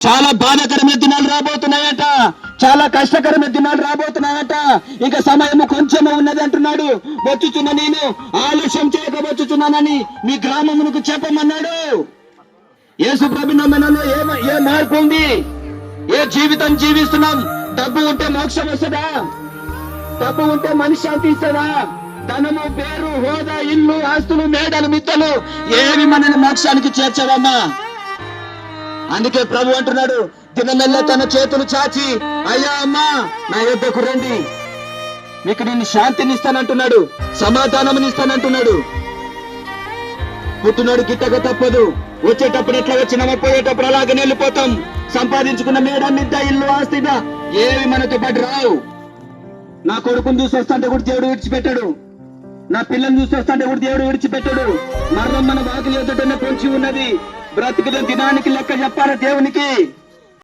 చాలా బాధాకరమైన దినాలు రాబోతున్నాయట, చాలా కష్టకరమైన దినాలు రాబోతున్నాయట. ఇక సమయము కొంచెమే ఉన్నది అంటున్నాడు. వచ్చుచున్న నేను ఆలస్యం చేయక వచ్చుచున్నానని మీ గ్రామమునకు చెప్పమన్నాడు. యేసు ప్రభు నమ్మనంలో ఏ మార్పు ఉంది? ఏ జీవితం జీవిస్తున్నాం? డబ్బు ఉంటే మోక్షం వస్తుందా? డబ్బు ఉంటే మనశ్శాంతి ఇస్తుందా? ధనము, పేరు, హోదా, ఇల్లు, ఆస్తులు, మేడలు, మిత్తలు ఏవి మనల్ని మోక్షానికి చేర్చవమ్మా. అందుకే ప్రభు అంటున్నాడు, దినమెల్ల తన చేతులు చాచి, అయ్యా అమ్మా నా యొద్దకు రండి, మీకు నేను శాంతిని ఇస్తానంటున్నాడు, సమాధానం ఇస్తానంటున్నాడు. పుట్టినోడు గిట్టక తప్పదు. వచ్చేటప్పుడు ఎట్లా వచ్చినామో పోయేటప్పుడు అలాగే వెళ్ళిపోతాం. సంపాదించుకున్న మేడ, మిద్ద, ఇల్లు, ఆస్తిగా ఏవి మనతో పాటు రావు. నా కొడుకుని చూసి వస్తాంటే కూడా దేవుడు విడిచిపెట్టాడు. నా పిల్లని చూసి వస్తాంటే కూడా దేవుడు విడిచిపెట్టాడు. మరణం మన వాకిలి ఎదుటనే పొంచి ఉన్నది. బ్రతికిన దినానికి లెక్క చెప్పాలి దేవునికి.